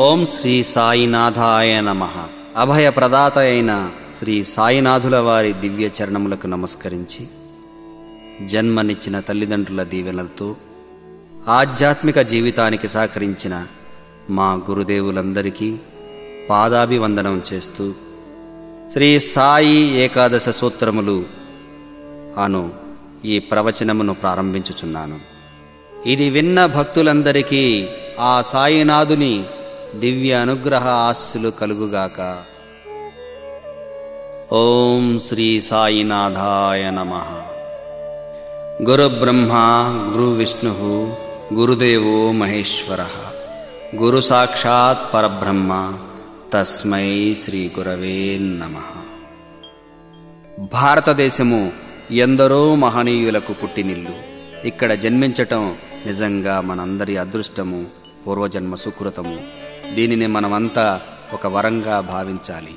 ఓం శ్రీ సాయినాథాయ నమః. అభయప్రదాత అయిన శ్రీ సాయినాథుల వారి దివ్య చరణములకు నమస్కరించి, జన్మనిచ్చిన తల్లిదండ్రుల దీవెనలతో ఆధ్యాత్మిక జీవితానికి సహకరించిన మా గురుదేవులందరికీ పాదాభివందనం చేస్తూ శ్రీ సాయి ఏకాదశ సూత్రములు అను ఈ ప్రవచనమును ప్రారంభించుచున్నాను. ఇది విన్న భక్తులందరికీ ఆ సాయినాథుని దివ్య అనుగ్రహ ఆశీస్సులు కలుగుగాక. ఓం శ్రీ సాయినాథాయ నమః. గురు బ్రహ్మ గురు విష్ణు గురుదేవో మహేశ్వరః. గురు సాక్షాత్ పరబ్రహ్మ తస్మై శ్రీ గురవే నమః. భారతదేశము ఎందరో మహనీయులకు పుట్టినిల్లు. ఇక్కడ జన్మించటం నిజంగా మనందరి అదృష్టము, పూర్వజన్మ సుకృతము. దీనిని మనమంతా ఒక వరంగా భావించాలి.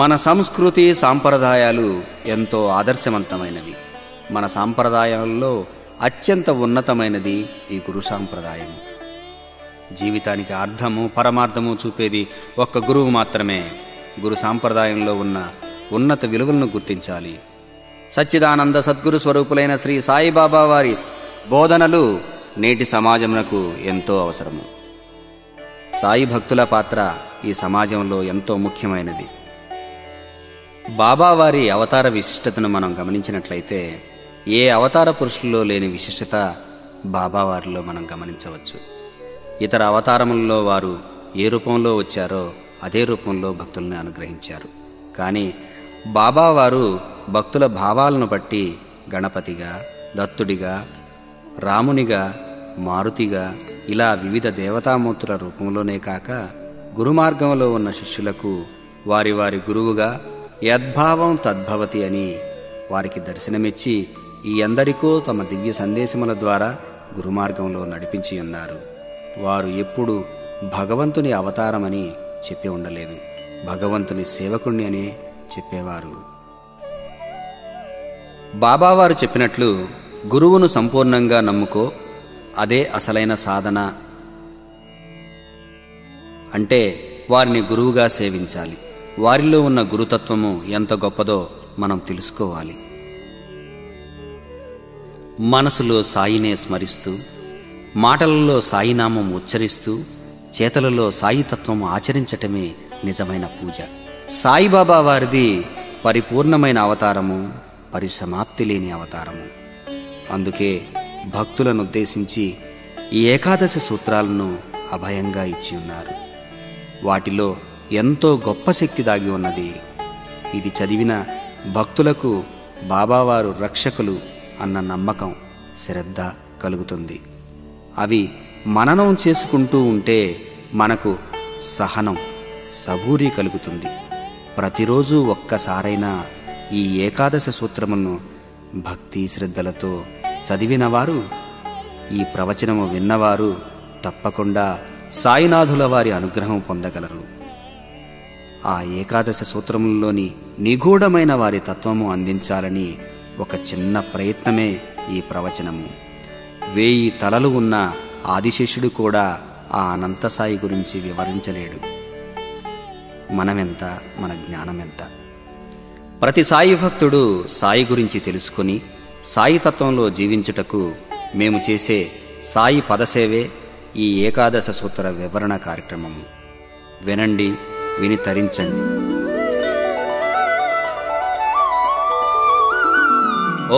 మన సంస్కృతి సాంప్రదాయాలు ఎంతో ఆదర్శవంతమైనవి. మన సాంప్రదాయాల్లో అత్యంత ఉన్నతమైనది ఈ గురు సాంప్రదాయము. జీవితానికి అర్థము పరమార్థము చూపేది ఒక్క గురువు మాత్రమే. గురు సాంప్రదాయంలో ఉన్న ఉన్నత విలువలను గుర్తించాలి. సచ్చిదానంద సద్గురు స్వరూపులైన శ్రీ సాయిబాబా వారి బోధనలు నేటి సమాజమునకు ఎంతో అవసరము. సాయి భక్తుల పాత్ర ఈ సమాజంలో ఎంతో ముఖ్యమైనది. బాబావారి అవతార విశిష్టతను మనం గమనించినట్లయితే ఏ అవతార పురుషుల్లో లేని విశిష్టత బాబావారిలో మనం గమనించవచ్చు. ఇతర అవతారములలో వారు ఏ రూపంలో వచ్చారో అదే రూపంలో భక్తుల్ని అనుగ్రహించారు. కానీ బాబావారు భక్తుల భావాలను బట్టి గణపతిగా, దత్తుడిగా, రామునిగా, మారుతిగా ఇలా వివిధ దేవతామూర్తుల రూపంలోనే కాక గురుమార్గంలో ఉన్న శిష్యులకు వారి వారి గురువుగా యద్భావం తద్భవతి అని వారికి దర్శనమిచ్చి ఈ అందరికో తమ దివ్య సందేశముల ద్వారా గురుమార్గంలో నడిపించి ఉన్నారు. వారు ఎప్పుడు భగవంతుని అవతారమని చెప్పి ఉండలేదు, భగవంతుని సేవకుణ్ణి అని చెప్పేవారు. బాబావారు చెప్పినట్లు గురువును సంపూర్ణంగా నమ్ముకో, అదే అసలైన సాధన. అంటే వారిని గురువుగా సేవించాలి. వారిలో ఉన్న గురుతత్వము ఎంత గొప్పదో మనం తెలుసుకోవాలి. మనసులో సాయినే స్మరిస్తూ, మాటలలో సాయినామం ఉచ్చరిస్తూ, చేతలలో సాయితత్వం ఆచరించటమే నిజమైన పూజ. సాయిబాబా వారిది పరిపూర్ణమైన అవతారము, పరిసమాప్తి లేని అవతారము. అందుకే భక్తులను ఉద్దేశించి ఈ ఏకాదశ సూత్రాలను అభయంగా ఇచ్చి ఉన్నారు. వాటిలో ఎంతో గొప్ప శక్తి దాగి ఉన్నది. ఇది చదివిన భక్తులకు బాబావారు రక్షకులు అన్న నమ్మకం, శ్రద్ధ కలుగుతుంది. అవి మననం చేసుకుంటూ ఉంటే మనకు సహనం, సబూరి కలుగుతుంది. ప్రతిరోజు ఒక్కసారైనా ఈ ఏకాదశ సూత్రములను భక్తి శ్రద్ధలతో చదివినవారు, ఈ ప్రవచనము విన్నవారు తప్పకుండా సాయినాథుల వారి అనుగ్రహం పొందగలరు. ఆ ఏకాదశ సూత్రముల్లోని నిగూఢమైన వారి తత్వము అందించాలని ఒక చిన్న ప్రయత్నమే ఈ ప్రవచనము. 1000 తలలు ఉన్న ఆదిశేషుడు కూడా ఆ అనంత సాయి గురించి వివరించలేడు. మనమెంత, మన జ్ఞానమెంత. ప్రతి సాయి భక్తుడు సాయి గురించి తెలుసుకొని సాయి తత్వంలో జీవించుటకు మేము చేసే సాయి పదసేవే ఈ ఏకాదశ సూత్ర వివరణ కార్యక్రమము. వినండి, విని తరించండి.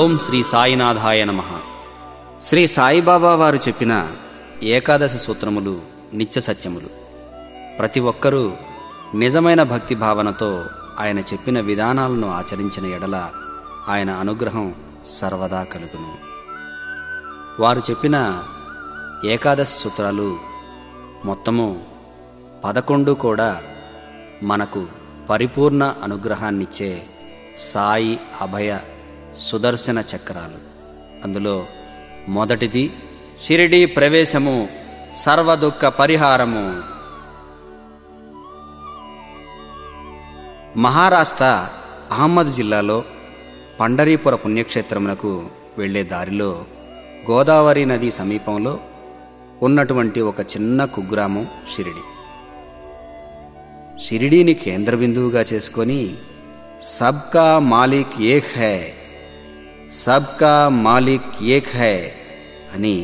ఓం శ్రీ సాయినాథాయ నమః. శ్రీ సాయిబాబా వారు చెప్పిన ఏకాదశ సూత్రములు నిత్య సత్యములు. ప్రతి ఒక్కరూ నిజమైన భక్తి భావనతో ఆయన చెప్పిన విధానాలను ఆచరించిన ఎడల ఆయన అనుగ్రహం సర్వదా కలుగును. వారు చెప్పిన ఏకాదశ సూత్రాలు మొత్తము 11 కూడా మనకు పరిపూర్ణ అనుగ్రహాన్నిచ్చే సాయి అభయ సుదర్శన చక్రాలు. అందులో మొదటిది షిరిడీ ప్రవేశము, సర్వదుఃఖ పరిహారము. మహారాష్ట్ర అహ్మద్ జిల్లాలో పండరీపుర పుణ్యక్షేత్రమునకు వెళ్లే దారిలో గోదావరి నది సమీపంలో ఉన్నటువంటి ఒక చిన్న కుగ్రామం షిరిడి. షిరిడీని కేంద్ర బిందువుగా చేసుకొని సబ్కా మాలిక్ ఏక్ హై, సబ్కా మాలిక్ ఏక్ హై అని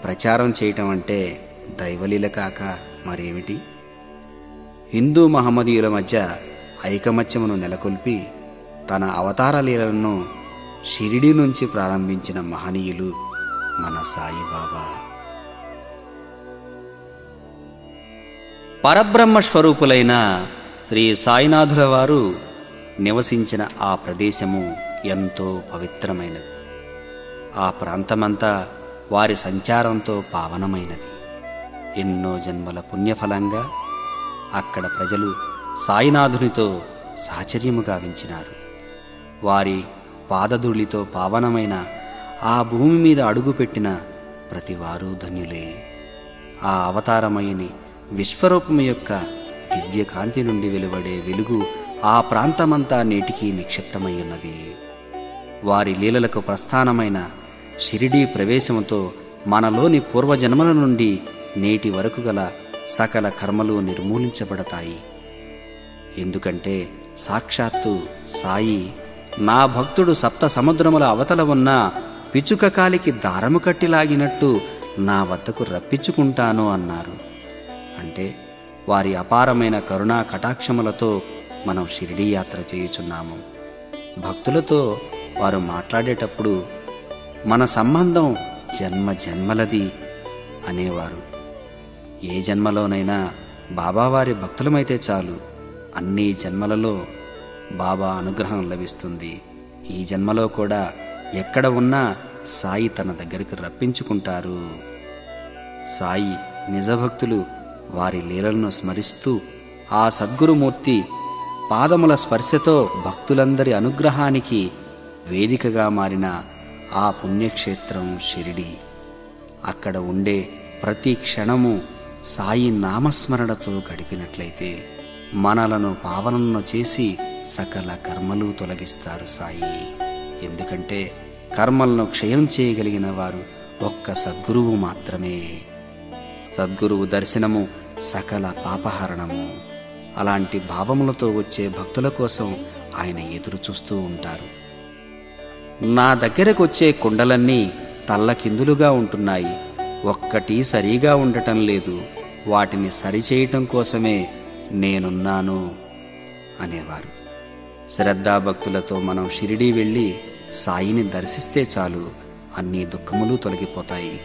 ప్రచారం చేయటం అంటే దైవలీల కాక మరేమిటి? హిందూ మహమ్మదీయుల మధ్య ఐకమత్యమును నెలకొల్పి తన అవతార లీలలను షిరిడీ నుంచి ప్రారంభించిన మహనీయులు మన సాయిబాబా. పరబ్రహ్మ స్వరూపులైన శ్రీ సాయినాథుల వారు నివసించిన ఆ ప్రదేశము ఎంతో పవిత్రమైనది. ఆ ప్రాంతమంతా వారి సంచారంతో పావనమైనది. ఎన్నో జన్మల పుణ్యఫలంగా అక్కడ ప్రజలు సాయినాథునితో సాచర్యము గావించినారు. వారి పాదధూళితో పావనమైన ఆ భూమి మీద అడుగుపెట్టిన ప్రతివారు ధన్యులే. ఆ అవతారమయని విశ్వరూపము యొక్క దివ్యకాంతి నుండి వెలువడే వెలుగు ఆ ప్రాంతమంతా నేటికి నిక్షిప్తమై ఉన్నది. వారి లీలలకు ప్రస్థానమైన షిరిడీ ప్రవేశముతో మనలోని పూర్వజన్మల నుండి నేటి వరకు గల సకల కర్మలు నిర్మూలించబడతాయి. ఎందుకంటే సాక్షాత్తు సాయి నా భక్తుడు సప్త సముద్రముల అవతల ఉన్న పిచుక కాలికి దారము కట్టి లాగినట్టు నా వద్దకు రప్పించుకుంటాను అన్నారు. అంటే వారి అపారమైన కరుణా కటాక్షములతో మనం షిరిడీ యాత్ర చేయుచున్నాము. భక్తులతో వారు మాట్లాడేటప్పుడు మన సంబంధం జన్మ జన్మలది అనేవారు. ఏ జన్మలోనైనా బాబావారి భక్తులమైతే చాలు, అన్ని జన్మలలో బాబా అనుగ్రహం లభిస్తుంది. ఈ జన్మలో కూడా ఎక్కడ ఉన్నా సాయి తన దగ్గరికి రప్పించుకుంటారు. సాయి నిజభక్తులు వారి లీలలను స్మరిస్తూ ఆ సద్గురుమూర్తి పాదముల స్పర్శతో భక్తులందరి అనుగ్రహానికి వేదికగా మారిన ఆ పుణ్యక్షేత్రం షిరిడి. అక్కడ ఉండే ప్రతి క్షణము సాయి నామస్మరణతో గడిపినట్లయితే మనలను పావనను చేసి సకల కర్మలు తొలగిస్తారు సాయి. ఎందుకంటే కర్మలను క్షయం చేయగలిగిన వారు ఒక్క సద్గురువు మాత్రమే. సద్గురువు దర్శనము సకల పాపహరణము. అలాంటి భావములతో వచ్చే భక్తుల కోసం ఆయన ఎదురు చూస్తూ ఉంటారు. నా దగ్గరకు వచ్చే కుండలన్నీ తల్లకిందులుగా ఉంటున్నాయి, ఒక్కటి సరిగా ఉండటం లేదు, వాటిని సరిచేయటం కోసమే నేనున్నాను అనేవారు. శ్రద్ధాభక్తులతో మనం షిరిడీ వెళ్ళి సాయిని దర్శిస్తే చాలు, అన్ని దుఃఖములు తొలగిపోతాయి.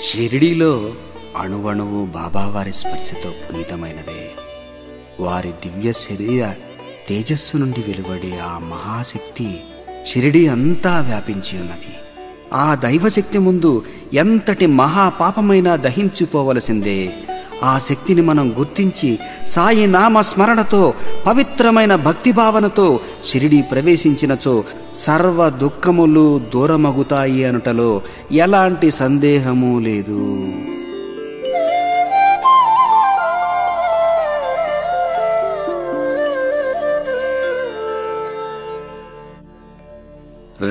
షిరిడీలో అణువణువు బాబావారి స్పర్శతో పునీతమైనదే. వారి దివ్య శరీర తేజస్సు నుండి వెలువడే ఆ మహాశక్తి షిరిడీ అంతా వ్యాపించి ఉన్నది. ఆ దైవశక్తి ముందు ఎంతటి మహాపాపమైనా దహించిపోవలసిందే. ఆ శక్తిని మనం గుర్తించి సాయి నామ స్మరణతో పవిత్రమైన భక్తిభావనతో షిరిడీ ప్రవేశించినచో సర్వ దుఃఖములు దూరమగుతాయి అనుటలో ఎలాంటి సందేహమూ లేదు.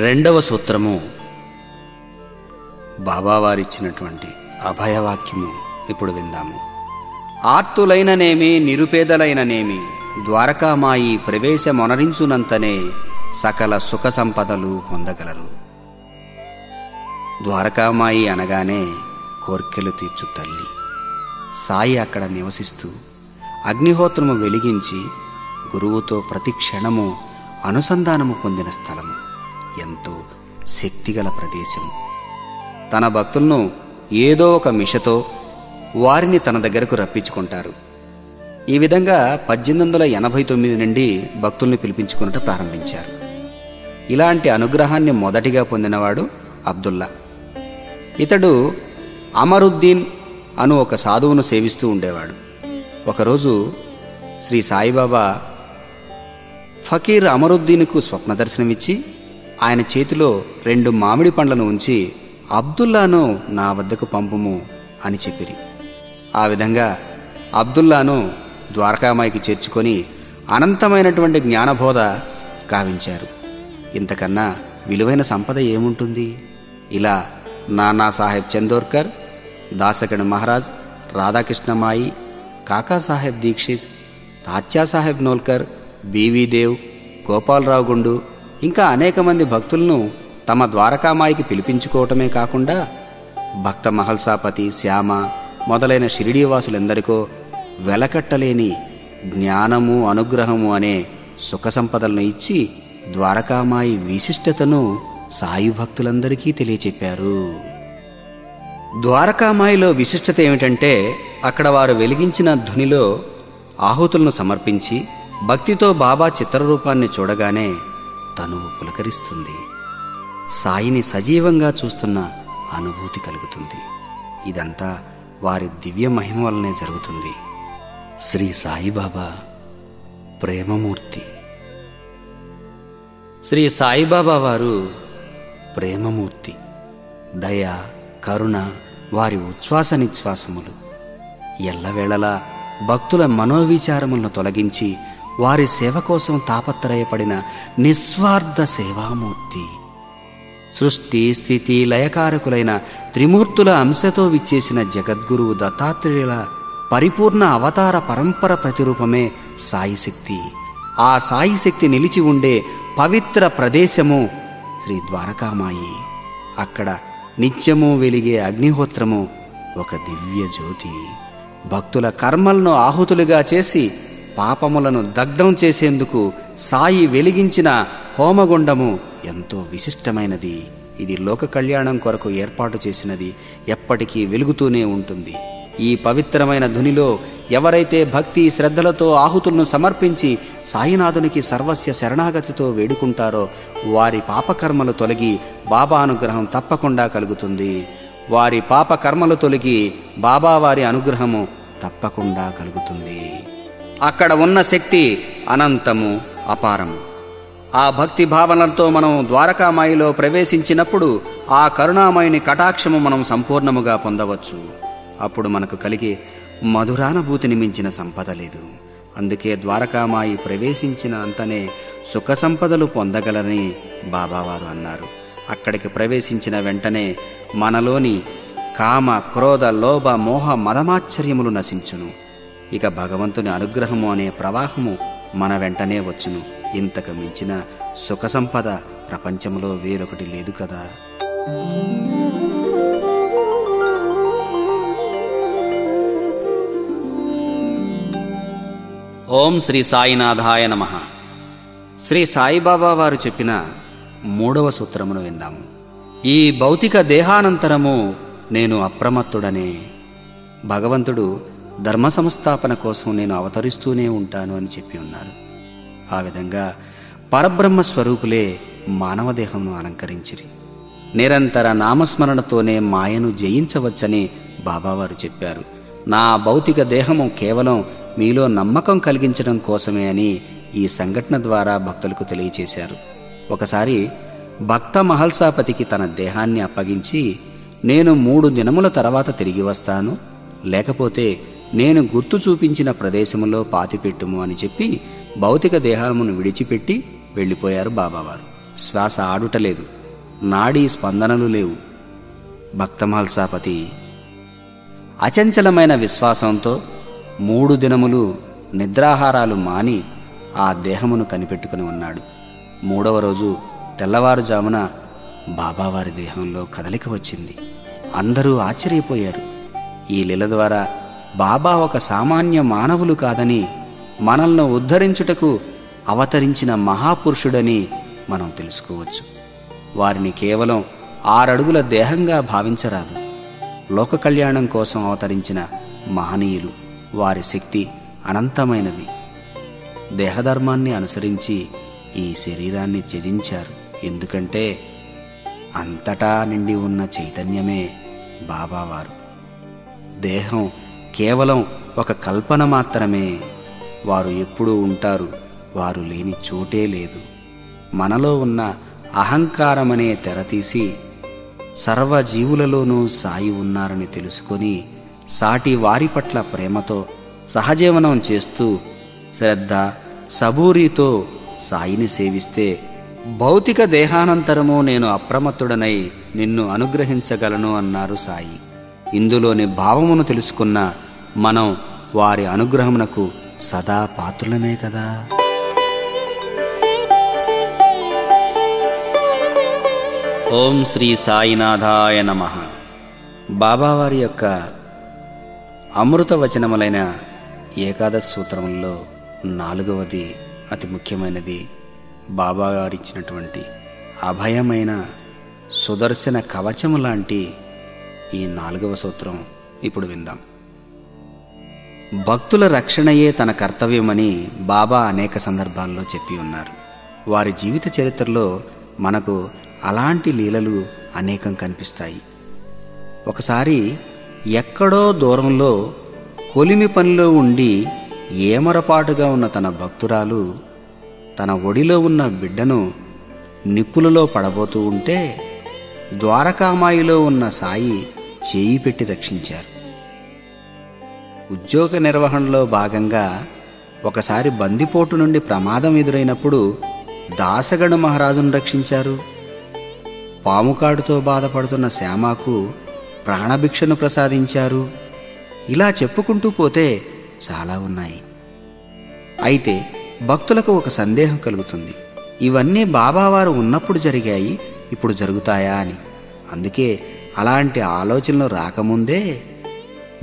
రెండవ సూత్రము బాబావారిచ్చినటువంటి అభయవాక్యము ఇప్పుడు విందాము. ఆర్తులైననేమి నిరుపేదలైననేమి ద్వారకామాయి ప్రవేశమొనరించునంతనే సకల సుఖ సంపదలు పొందగలరు. ద్వారకామాయి అనగానే కోర్కెలు తీర్చు తల్లి. సాయి అక్కడ నివసిస్తూ అగ్నిహోత్రము వెలిగించి గురువుతో ప్రతి క్షణము అనుసంధానము పొందిన స్థలము. ఎంతో శక్తిగల ప్రదేశము. తన భక్తులను ఏదో ఒక మిషతో వారిని తన దగ్గరకు రప్పించుకుంటారు. ఈ విధంగా 1889 నుండి భక్తుల్ని పిలిపించుకున్నట్టు ప్రారంభించారు. ఇలాంటి అనుగ్రహాన్ని మొదటిగా పొందినవాడు అబ్దుల్లా. ఇతడు అమరుద్దీన్ అను ఒక సాధువును సేవిస్తూ ఉండేవాడు. ఒకరోజు శ్రీ సాయిబాబా ఫకీర్ అమరుద్దీన్కు స్వప్న దర్శనమిచ్చి ఆయన చేతిలో 2 మామిడి పండ్లను ఉంచి అబ్దుల్లాను నా వద్దకు పంపుము అని చెప్పిరి. ఆ విధంగా అబ్దుల్లాను ద్వారకామాయికి చేర్చుకొని అనంతమైనటువంటి జ్ఞానబోధ కావించారు. ఇంతకన్నా విలువైన సంపద ఏముంటుంది? ఇలా నానా సాహెబ్ చందోర్కర్, దాసగణ్ మహారాజ్, రాధాకృష్ణమాయి, కాకాసాహెబ్ దీక్షిత్, తాత్యాసాహెబ్ నోల్కర్, బివి దేవ్, గోపాలరావు గుండు ఇంకా అనేక మంది భక్తులను తమ ద్వారకామాయికి పిలిపించుకోవటమే కాకుండా భక్త మహల్సాపతి, శ్యామ మొదలైన షిరిడీవాసులెందరికో వెలకట్టలేని జ్ఞానము, అనుగ్రహము అనే సుఖ సంపదలను ఇచ్చి ద్వారకామాయి విశిష్టతను సాయి భక్తులందరికీ తెలియచెప్పారు. ద్వారకామాయిలో విశిష్టత ఏమిటంటే అక్కడ వారు వెలిగించిన ధునిలో ఆహుతులను సమర్పించి భక్తితో బాబా చిత్రరూపాన్ని చూడగానే తనువు పులకరిస్తుంది. సాయిని సజీవంగా చూస్తున్న అనుభూతి కలుగుతుంది. ఇదంతా వారి దివ్య మహిమ వల్లనే జరుగుతుంది. శ్రీ సాయిబాబా ప్రేమమూర్తి. శ్రీ సాయిబాబా వారు ప్రేమమూర్తి. దయ, కరుణ వారి ఉచ్ఛ్వాస నిశ్వాసములు. ఎల్లవేళలా భక్తుల మనోవిచారములను తొలగించి వారి సేవ కోసం తాపత్రయపడిన నిస్వార్థ సేవామూర్తి. సృష్టి, స్థితి, లయకారకులైన త్రిమూర్తుల అంశతో విచ్చేసిన జగద్గురువు దత్తాత్రేయుల పరిపూర్ణ అవతార పరంపర ప్రతిరూపమే సాయిశక్తి. ఆ సాయిశక్తి నిలిచి ఉండే పవిత్ర ప్రదేశము శ్రీ ద్వారకామాయి. అక్కడ నిత్యము వెలిగే అగ్నిహోత్రము ఒక దివ్య జ్యోతి. భక్తుల కర్మలను ఆహుతులుగా చేసి పాపములను దగ్ధం చేసేందుకు సాయి వెలిగించిన హోమగుండము ఎంతో విశిష్టమైనది. ఇది లోక కళ్యాణం కొరకు ఏర్పాటు చేసినది. ఎప్పటికీ వెలుగుతూనే ఉంటుంది. ఈ పవిత్రమైన ధునిలో ఎవరైతే భక్తి శ్రద్ధలతో ఆహుతులను సమర్పించి సాయినాథునికి సర్వస్య శరణాగతితో వేడుకుంటారో వారి పాపకర్మలు తొలగి బాబా అనుగ్రహం తప్పకుండా కలుగుతుంది. వారి పాపకర్మలు తొలగి బాబా వారి అనుగ్రహము తప్పకుండా కలుగుతుంది. అక్కడ ఉన్న శక్తి అనంతము, అపారము. ఆ భక్తి భావనలతో మనం ద్వారకామాయిలో ప్రవేశించినప్పుడు ఆ కరుణామయుని కటాక్షము మనం సంపూర్ణముగా పొందవచ్చు. అప్పుడు మనకు కలిగే మధురానుభూతిని మించిన సంపద లేదు. అందుకే ద్వారకామాయి ప్రవేశించిన అంతనే సుఖ సంపదలు పొందగలని బాబావారు అన్నారు. అక్కడికి ప్రవేశించిన వెంటనే మనలోని కామ, క్రోధ, లోభ, మోహ, మదమాశ్చర్యములు నశించును. ఇక భగవంతుని అనుగ్రహము అనే ప్రవాహము మన వెంటనే వచ్చును. ఇంతకు మించిన సుఖ సంపద ప్రపంచంలో వేరొకటి లేదు కదా. ఓం శ్రీ సాయినాథాయ నమః. శ్రీ సాయిబాబా వారు చెప్పిన 3వ సూత్రమును విందాము. ఈ భౌతిక దేహానంతరము నేను అప్రమత్తుడనే. భగవంతుడు ధర్మ సంస్థాపన కోసం నేను అవతరిస్తూనే ఉంటాను అని చెప్పి ఉన్నారు. ఆ విధంగా పరబ్రహ్మ స్వరూపులే మానవ దేహంను అలంకరించిరి. నిరంతర నామస్మరణతోనే మాయను జయించవచ్చని బాబావారు చెప్పారు. నా భౌతిక దేహము కేవలం మీలో నమ్మకం కలిగించడం కోసమే అని ఈ సంఘటన ద్వారా భక్తులకు తెలియచేశారు. ఒకసారి భక్త మహల్సాపతికి తన దేహాన్ని అప్పగించి నేను 3 దినముల తర్వాత తిరిగి వస్తాను, లేకపోతే నేను గుర్తు చూపించిన ప్రదేశంలో పాతిపెట్టుము అని చెప్పి భౌతిక దేహాలను విడిచిపెట్టి వెళ్ళిపోయారు బాబావారు. శ్వాస ఆడుటలేదు, నాడీ స్పందనలు లేవు. భక్త మహల్సాపతి అచంచలమైన విశ్వాసంతో 3 దినములు నిద్రాహారాలు మాని ఆ దేహమును కనిపెట్టుకుని ఉన్నాడు. 3వ రోజు తెల్లవారుజామున బాబావారి దేహంలో కదలిక వచ్చింది. అందరూ ఆశ్చర్యపోయారు. ఈ లీల ద్వారా బాబా ఒక సామాన్య మానవులు కాదని, మనల్ని ఉద్ధరించుటకు అవతరించిన మహాపురుషుడని మనం తెలుసుకోవచ్చు. వారిని కేవలం 6 అడుగుల దేహంగా భావించరాదు. లోక కళ్యాణం కోసం అవతరించిన మహనీయులు. వారి శక్తి అనంతమైనది. దేహధర్మాన్ని అనుసరించి ఈ శరీరాన్ని త్యజించారు. ఎందుకంటే అంతటా నిండి ఉన్న చైతన్యమే బాబావారు. దేహం కేవలం ఒక కల్పన మాత్రమే. వారు ఎప్పుడూ ఉంటారు. వారు లేని చోటే లేదు. మనలో ఉన్న అహంకారమనే తెరతీసి సర్వజీవులలోనూ సాయి ఉన్నారని తెలుసుకొని సాటి వారి పట్ల ప్రేమతో సహజీవనం చేస్తూ శ్రద్ధ, సబూరితో సాయిని సేవిస్తే భౌతిక దేహానంతరము నేను అప్రమత్తుడనై నిన్ను అనుగ్రహించగలను అన్నారు సాయి. ఇందులోని భావమును తెలుసుకున్న మనం వారి అనుగ్రహమునకు సదా పాత్రులమే కదా. ఓం శ్రీ సాయినాథాయ నమః. బాబావారి యొక్క అమృత వచనములైన ఏకాదశి సూత్రములలో 4వది అతి ముఖ్యమైనది బాబావారిచ్చినటువంటి అభయమైన సుదర్శన కవచము లాంటి ఈ 4వ సూత్రం ఇప్పుడు విందాం. భక్తుల రక్షణయే తన కర్తవ్యమని బాబా అనేక సందర్భాల్లో చెప్పి ఉన్నారు. వారి జీవిత చరిత్రలో మనకు అలాంటి లీలలు అనేకం కనిపిస్తాయి. ఒకసారి ఎక్కడో దూరంలో కొలిమి పనిలో ఉండి ఏమరపాటుగా ఉన్న తన భక్తురాలు తన ఒడిలో ఉన్న బిడ్డను నిప్పులలో పడబోతూ ఉంటే ద్వారకామాయిలో ఉన్న సాయి చేయి పెట్టి రక్షించారు. ఉద్యోగ నిర్వహణలో భాగంగా ఒకసారి బందిపోటు నుండి ప్రమాదం ఎదురైనప్పుడు దాసగణ మహారాజును రక్షించారు. పాముకాడుతో బాధపడుతున్న శ్యామకు ప్రాణభిక్షను ప్రసాదించారు. ఇలా చెప్పుకుంటూ పోతే చాలా ఉన్నాయి. అయితే భక్తులకు ఒక సందేహం కలుగుతుంది, ఇవన్నీ బాబావారు ఉన్నప్పుడు జరిగాయి, ఇప్పుడు జరుగుతాయా అని. అందుకే అలాంటి ఆలోచనలు రాకముందే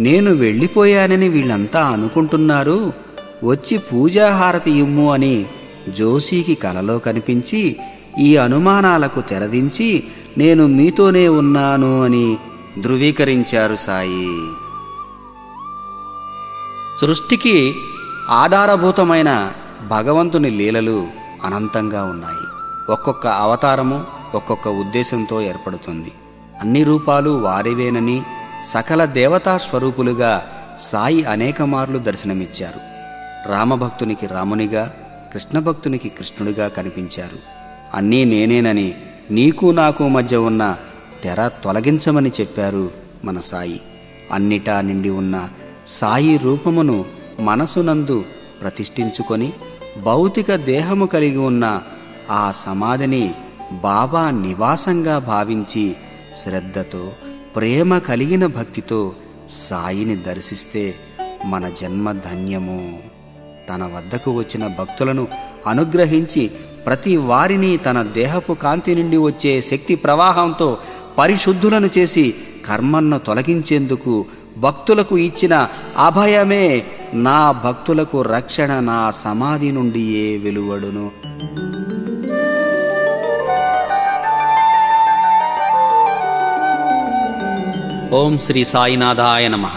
నేను వెళ్ళిపోయానని వీళ్ళంతా అనుకుంటున్నారు, వచ్చి పూజాహారతి ఇమ్ము అని జోషికి కలలో కనిపించి ఈ అనుమానాలకు తెరదించి నేను మీతోనే ఉన్నాను అని ధృవీకరించారు సాయి. సృష్టికి ఆధారభూతమైన భగవంతుని లీలలు అనంతంగా ఉన్నాయి. ఒక్కొక్క అవతారము ఒక్కొక్క ఉద్దేశంతో ఏర్పడుతుంది. అన్ని రూపాలు వారివేనని సకల దేవతా స్వరూపులుగా సాయి అనేక మార్లు దర్శనమిచ్చారు. రామభక్తునికి రామునిగా, కృష్ణభక్తునికి కృష్ణుడిగా కనిపించారు. అన్నీ నేనేనని, నీకు నాకు మధ్య ఉన్న తెర తొలగించమని చెప్పారు మన సాయి. అన్నిటా నిండి ఉన్న సాయి రూపమును మనసునందు ప్రతిష్ఠించుకొని భౌతిక దేహము కలిగి ఉన్న ఆ సమాధిని బాబా నివాసంగా భావించి శ్రద్ధతో, ప్రేమ కలిగిన భక్తితో సాయిని దర్శిస్తే మన జన్మ ధన్యము. తన వద్దకు వచ్చిన భక్తులను అనుగ్రహించి ప్రతి వారిని తన దేహపు కాంతి నుండి వచ్చే శక్తి ప్రవాహంతో పరిశుద్ధులను చేసి కర్మలను తొలగించేందుకు భక్తులకు ఇచ్చిన అభయమే నా భక్తులకు రక్షణ నా సమాధి నుండియే వెలువడును. ఓం శ్రీ సాయినాథాయ నమః.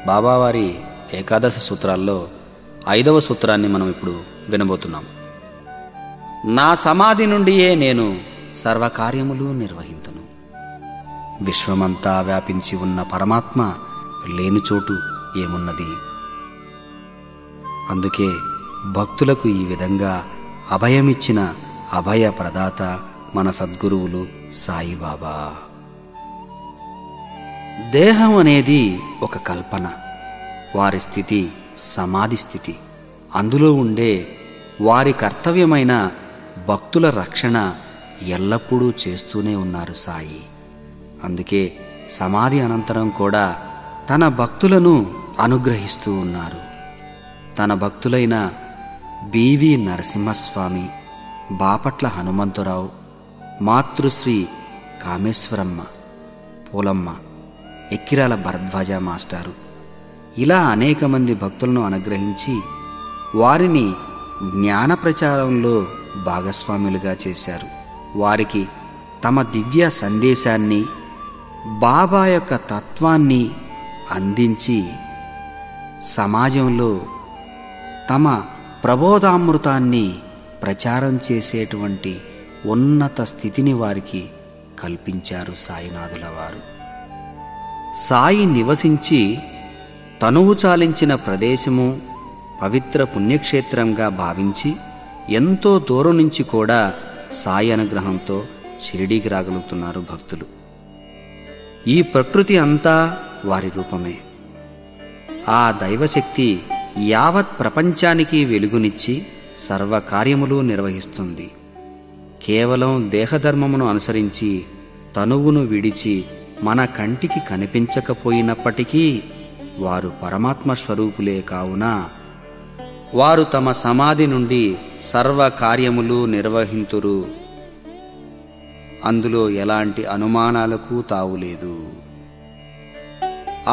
బాబావారి ఏకాదశి సూత్రాల్లో 5వ సూత్రాన్ని మనం ఇప్పుడు వినబోతున్నాం. నా సమాధి నుండియే నేను సర్వకార్యములు నిర్వహింతును. విశ్వమంతా వ్యాపించి ఉన్న పరమాత్మ లేని చోటు ఏమున్నది? అందుకే భక్తులకు ఈ విధంగా అభయమిచ్చిన అభయ ప్రదాత మన సద్గురువులు సాయిబాబా. దేహం అనేది ఒక కల్పన, వారి స్థితి సమాధి స్థితి. అందులో ఉండే వారి కర్తవ్యమైన భక్తుల రక్షణ ఎల్లప్పుడూ చేస్తూనే ఉన్నారు సాయి. అందుకే సమాధి అనంతరం కూడా తన భక్తులను అనుగ్రహిస్తూ ఉన్నారు. తన భక్తులైన బివి నరసింహస్వామి, బాపట్ల హనుమంతురావు, మాతృశ్రీ కామేశ్వరమ్మ, పూలమ్మ, ఎక్కిరాల భరద్వాజ మాస్టారు, ఇలా అనేక మంది భక్తులను అనుగ్రహించి వారిని జ్ఞాన ప్రచారంలో భాగస్వాములుగా చేశారు. వారికి తమ దివ్య సందేశాన్ని, బాబా యొక్క తత్వాన్ని అందించి సమాజంలో తమ ప్రబోధామృతాన్ని ప్రచారం చేసేటువంటి ఉన్నత స్థితిని వారికి కల్పించారు సాయినాథుల వారు. సాయి నివసించి తనువు చాలించిన ప్రదేశము పవిత్ర పుణ్యక్షేత్రంగా భావించి ఎంతో దూరం నుంచి కూడా సాయి అనుగ్రహంతో షిరిడీకి రాగలుగుతున్నారు భక్తులు. ఈ ప్రకృతి అంతా వారి రూపమే. ఆ దైవశక్తి యావత్ ప్రపంచానికి వెలుగునిచ్చి సర్వకార్యములు నిర్వహిస్తుంది. కేవలం దేహధర్మమును అనుసరించి తనువును విడిచి మన కంటికి కనిపించకపోయినప్పటికీ వారు పరమాత్మ స్వరూపులే కావున వారు తమ సమాధి నుండి సర్వ కార్యములు నిర్వహింతురు. అందులో ఎలాంటి అనుమానాలకు తావులేదు.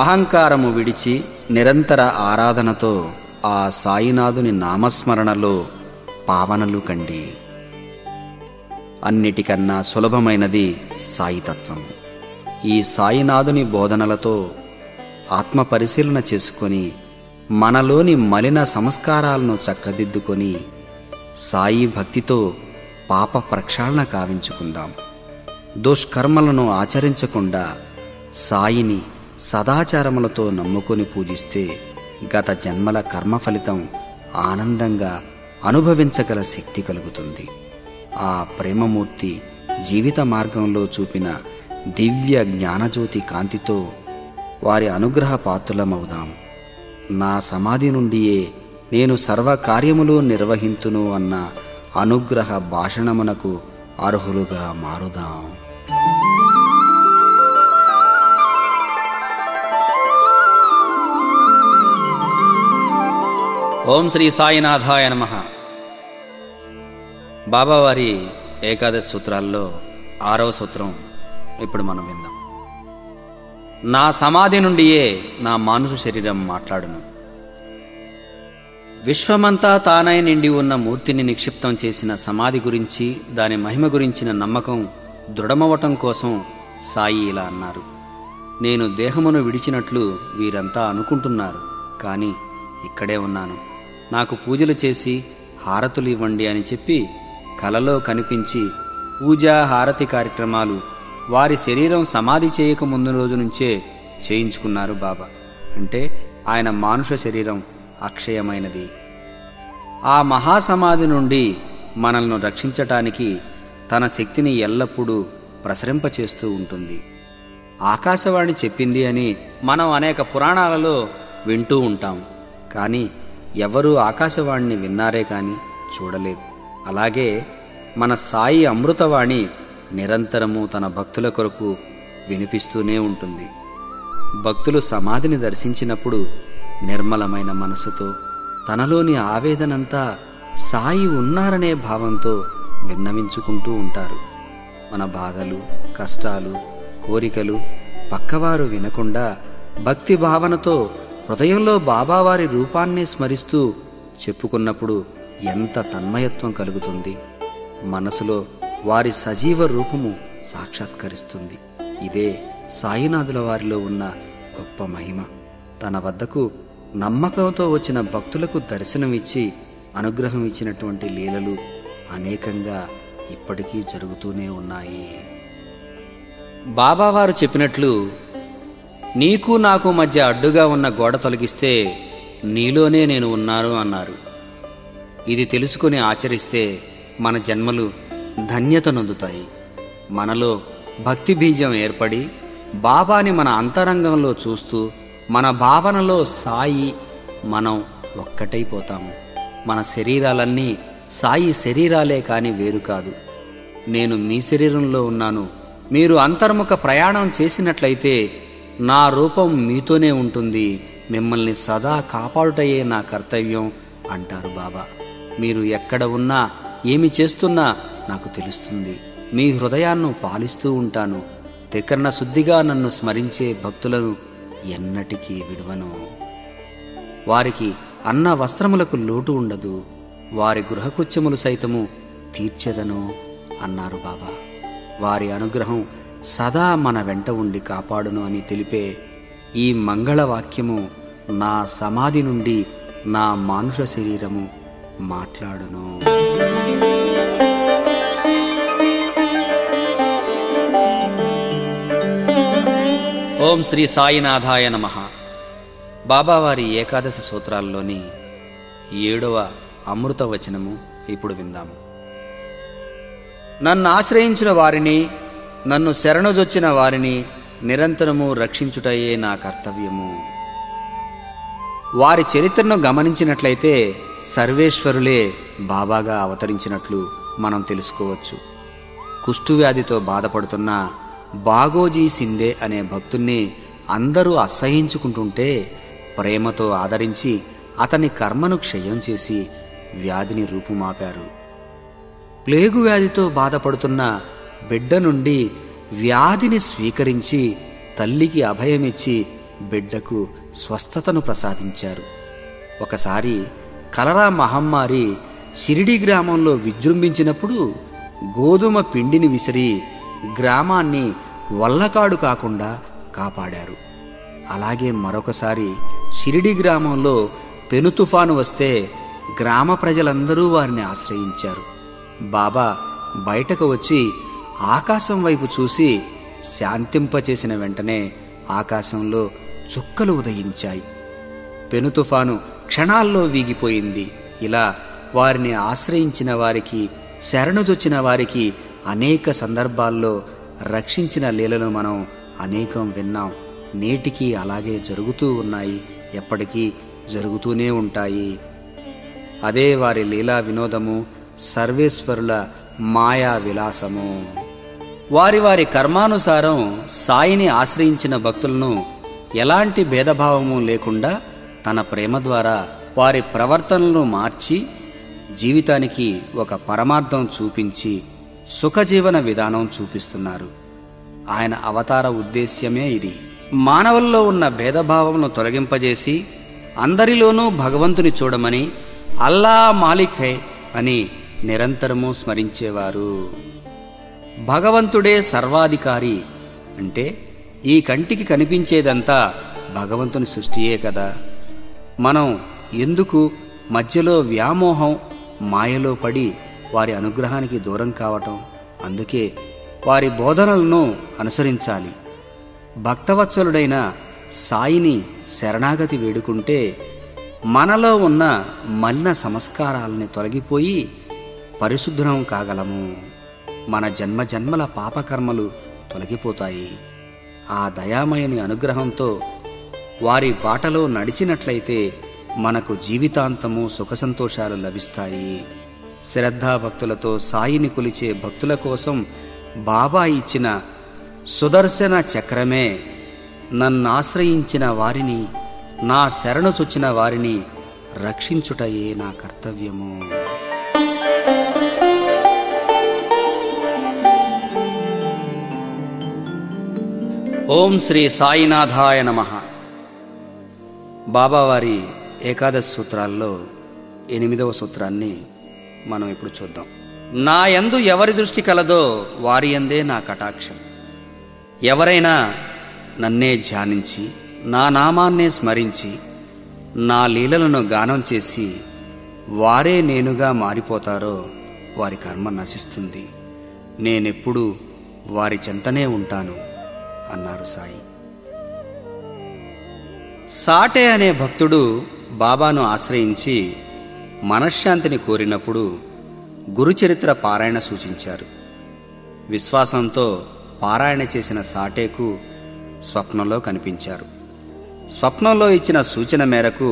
అహంకారము విడిచి నిరంతర ఆరాధనతో ఆ సాయినాథుని నామస్మరణలో పావనలు కండి. అన్నిటికన్నా సులభమైనది సాయితత్వం. ఈ సాయినాథుని బోధనలతో ఆత్మ పరిశీలన చేసుకొని మనలోని మలిన సంస్కారాలను చక్కదిద్దుకొని సాయి భక్తితో పాప ప్రక్షాళన కావించుకుందాం. దుష్కర్మలను ఆచరించకుండా సాయిని సదాచారములతో నమ్ముకొని పూజిస్తే గత జన్మల కర్మ ఫలితం ఆనందంగా అనుభవించగల శక్తి కలుగుతుంది. ఆ ప్రేమమూర్తి జీవిత మార్గంలో చూపిన దివ్య జ్ఞానజ్యోతి కాంతితో వారి అనుగ్రహ పాత్రులమవుదాం. నా సమాధి నుండియే నేను సర్వకార్యములు నిర్వహింతును అన్న అనుగ్రహ భాషణమునకు అర్హులుగా మారుదాం. ఓం శ్రీ సాయినాథాయ నమః. బాబావారి ఏకాదశి సూత్రాల్లో 6వ సూత్రం ఇప్పుడు మనం విందాం. నా సమాధి నుండియే నా మానుష శరీరం మాట్లాడును. విశ్వమంతా తానై నిండి ఉన్న మూర్తిని నిక్షిప్తం చేసిన సమాధి గురించి, దాని మహిమ గురించిన నమ్మకం దృఢమవటం కోసం సాయి ఇలా అన్నారు. నేను దేహమును విడిచినట్లు వీరంతా అనుకుంటున్నారు, కానీ ఇక్కడే ఉన్నాను. నాకు పూజలు చేసి హారతులు ఇవ్వండి అని చెప్పి కలలో కనిపించి పూజా హారతి కార్యక్రమాలు వారి శరీరం సమాధి చేయక ముందు రోజు నుంచే చేయించుకున్నారు బాబా. అంటే ఆయన మానుష శరీరం అక్షయమైనది. ఆ మహాసమాధి నుండి మనల్ని రక్షించటానికి తన శక్తిని ఎల్లప్పుడూ ప్రసరింపచేస్తూ ఉంటుంది. ఆకాశవాణి చెప్పింది అని మనం అనేక పురాణాలలో వింటూ ఉంటాం, కానీ ఎవరూ ఆకాశవాణిని విన్నారే కానీ చూడలేదు. అలాగే మన సాయి అమృతవాణి నిరంతరము తన భక్తుల కొరకు వినిపిస్తూనే ఉంటుంది. భక్తులు సమాధిని దర్శించినప్పుడు నిర్మలమైన మనసుతో తనలోని ఆవేదనంతా సాయి ఉన్నారనే భావంతో విన్నవించుకుంటూ ఉంటారు. మన బాధలు, కష్టాలు, కోరికలు పక్కవారు వినకుండా భక్తి భావనతో హృదయంలో బాబావారి రూపాన్నే స్మరిస్తూ చెప్పుకున్నప్పుడు ఎంత తన్మయత్వం కలుగుతుంది. మనసులో వారి సజీవ రూపము సాక్షాత్కరిస్తుంది. ఇదే సాయినాథుల వారిలో ఉన్న గొప్ప మహిమ. తన వద్దకు నమ్మకంతో వచ్చిన భక్తులకు దర్శనమిచ్చి అనుగ్రహం ఇచ్చినటువంటి లీలలు అనేకంగా ఇప్పటికీ జరుగుతూనే ఉన్నాయి. బాబావారు చెప్పినట్లు, నీకు నాకు మధ్య అడ్డుగా ఉన్న గోడ తొలగిస్తే నీలోనే నేను ఉన్నాను అన్నారు. ఇది తెలుసుకుని ఆచరిస్తే మన జన్మలు ధన్యత నొందుతాయి. మనలో భక్తి బీజం ఏర్పడి బాబాని మన అంతరంగంలో చూస్తూ మన భావనలో సాయి మనం ఒక్కటైపోతాము. మన శరీరాలన్నీ సాయి శరీరాలే కాని వేరు కాదు. నేను మీ శరీరంలో ఉన్నాను, మీరు అంతర్ముఖ ప్రయాణం చేసినట్లయితే నా రూపం మీతోనే ఉంటుంది, మిమ్మల్ని సదా కాపాడుటయే నా కర్తవ్యం అంటారు బాబా. మీరు ఎక్కడ ఉన్నా ఏమి చేస్తున్నా నాకు తెలుస్తుంది. మీ హృదయాన్ని పాలిస్తూ ఉంటాను. త్రికరణ శుద్ధిగా నన్ను స్మరించే భక్తులను ఎన్నటికీ విడువను. వారికి అన్న వస్త్రములకు లోటు ఉండదు, వారి గృహకృత్యములు సైతము తీర్చెదను అన్నారు బాబా. వారి అనుగ్రహం సదా మన వెంట ఉండి కాపాడును అని తెలిపే ఈ మంగళవాక్యము నా సమాధి నుండి నా మానుష శరీరము మాట్లాడును. ఓం శ్రీ సాయినాథాయ నమః. బాబావారి ఏకాదశి సూత్రాల్లోని 7వ అమృత వచనము ఇప్పుడు విందాము. నన్ను ఆశ్రయించిన వారిని, నన్ను శరణుజొచ్చిన వారిని నిరంతరము రక్షించుటయే నా కర్తవ్యము. వారి చరిత్రను గమనించినట్లయితే సర్వేశ్వరులే బాబాగా అవతరించినట్లు మనం తెలుసుకోవచ్చు. కుష్ఠువ్యాధితో బాధపడుతున్న బాగోజీ సిందే అనే భక్తుణ్ణి అందరూ అసహ్యించుకుంటుంటే ప్రేమతో ఆదరించి అతని కర్మను క్షయం చేసి వ్యాధిని రూపుమాపారు. ప్లేగు వ్యాధితో బాధపడుతున్న బిడ్డ నుండి వ్యాధిని స్వీకరించి తల్లికి అభయమిచ్చి బిడ్డకు స్వస్థతను ప్రసాదించారు. ఒకసారి కలరా మహమ్మారి షిరిడి గ్రామంలో విజృంభించినప్పుడు గోధుమ పిండిని విసిరి గ్రామాన్ని వల్లకాడు కాకుండా కాపాడారు. అలాగే మరొకసారి షిరిడి గ్రామంలో పెను తుఫాను వస్తే గ్రామ ప్రజలందరూ వారిని ఆశ్రయించారు. బాబా బయటకు వచ్చి ఆకాశం వైపు చూసి శాంతింపచేసిన వెంటనే ఆకాశంలో చుక్కలు ఉదయించాయి. పెను తుఫాను క్షణాల్లో వీగిపోయింది. ఇలా వారిని ఆశ్రయించిన వారికి, శరణుజొచ్చిన వారికి అనేక సందర్భాల్లో రక్షించిన లీలలు మనం అనేకం విన్నాం. నేటికి అలాగే జరుగుతూ ఉన్నాయి, ఎప్పటికీ జరుగుతూనే ఉంటాయి. అదే వారి లీలా వినోదము, సర్వేశ్వరుల మాయా విలాసము. వారి వారి కర్మానుసారం సాయిని ఆశ్రయించిన భక్తులను ఎలాంటి భేదభావము లేకుండా తన ప్రేమ ద్వారా వారి ప్రవర్తనలను మార్చి జీవితానికి ఒక పరమార్థం చూపించి సుఖజీవన విధానం చూపిస్తున్నారు. ఆయన అవతార ఉద్దేశ్యమే ఇది. మానవుల్లో ఉన్న భేదభావమును తొలగింపజేసి అందరిలోనూ భగవంతుని చూడమని, అల్లా మాలిక్ హై అని నిరంతరము స్మరించేవారు. భగవంతుడే సర్వాధికారి అంటే ఈ కంటికి కనిపించేదంతా భగవంతుని సృష్టియే కదా. మనం ఎందుకు మధ్యలో వ్యామోహం, మాయలో పడి వారి అనుగ్రహానికి దూరం కావటం? అందుకే వారి బోధనలను అనుసరించాలి. భక్తవత్సలుడైన సాయిని శరణాగతి వేడుకుంటే మనలో ఉన్న మలిన సంస్కారాలని తొలగిపోయి పరిశుద్ధం కాగలము. మన జన్మజన్మల పాపకర్మలు తొలగిపోతాయి. ఆ దయామయుని అనుగ్రహంతో వారి బాటలో నడిచినట్లయితే మనకు జీవితాంతము సుఖసంతోషాలు లభిస్తాయి. శ్రద్ధాభక్తులతో సాయిని కొలిచే భక్తుల కోసం బాబా ఇచ్చిన సుదర్శన చక్రమే నన్నాశ్రయించిన వారిని, నా శరణు చొచ్చిన వారిని రక్షించుటయే నా కర్తవ్యము. ఓం శ్రీ సాయినాథాయ నమః. బాబావారి ఏకాదశి సూత్రాల్లో 8వ సూత్రాన్ని మనం ఇప్పుడు చూద్దాం. నా యందు ఎవరి దృష్టి కలదో వారి యందే నా కటాక్షం. ఎవరైనా నన్నే ధ్యానించి, నా నామాన్నే స్మరించి, నా లీలలను గానం చేసి వారే నేనుగా మారిపోతారో వారి కర్మ నశిస్తుంది. నేనెప్పుడూ వారి చెంతనే ఉంటాను అన్నారు సాయి. సాటే అనే భక్తుడు బాబాను ఆశ్రయించి మనశ్శాంతిని కోరినప్పుడు గురుచరిత్ర పారాయణ సూచించారు. విశ్వాసంతో పారాయణ చేసిన సాటేకు స్వప్నంలో కనిపించారు. స్వప్నంలో ఇచ్చిన సూచన మేరకు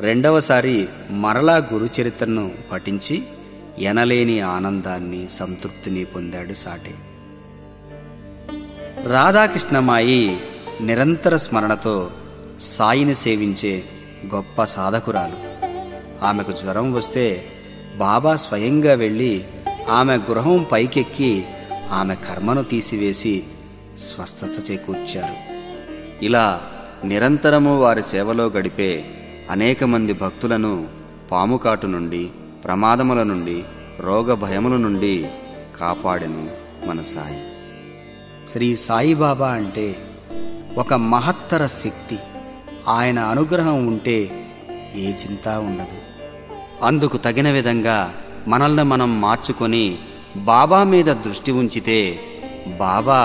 రెండవసారి మరలా గురుచరిత్రను పఠించి ఎనలేని ఆనందాన్ని, సంతృప్తిని పొందాడు సాటే. రాధాకృష్ణమాయి నిరంతర స్మరణతో సాయిని సేవించే గొప్ప సాధకురాలు. ఆమెకు జ్వరం వస్తే బాబా స్వయంగా వెళ్ళి ఆమె గృహం పైకెక్కి ఆమె కర్మను తీసివేసి స్వస్థత చేకూర్చారు. ఇలా నిరంతరము వారి సేవలో గడిపే అనేక మంది భక్తులను పాముకాటు నుండి, ప్రమాదముల నుండి, రోగ భయముల నుండి కాపాడెను మన సాయి. శ్రీ సాయిబాబా అంటే ఒక మహత్తర శక్తి. ఆయన అనుగ్రహం ఉంటే ఏ చింత ఉండదు. అందుకు తగిన విధంగా మనల్ని మనం మార్చుకొని బాబా మీద దృష్టి ఉంచితే బాబా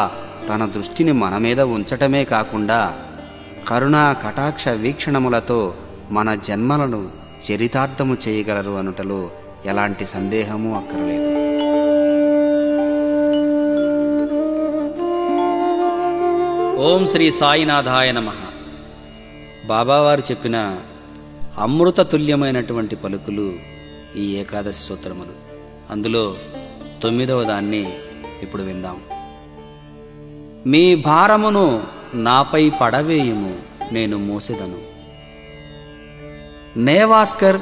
తన దృష్టిని మన మీద ఉంచటమే కాకుండా కరుణా కటాక్ష వీక్షణములతో మన జన్మలను చరితార్థము చేయగలరు అనుటలో ఎలాంటి సందేహమూ అక్కర్లేదు. ఓం శ్రీ సాయినాథాయ నమః. బాబావారు చెప్పిన అమృత తుల్యమైనటువంటి పలుకులు ఈ ఏకాదశి సూత్రములు. అందులో 9వ దాన్ని ఇప్పుడు విందాం. మీ భారమును నాపై పడవేయుము, నేను మోసెదను. నేవాస్కర్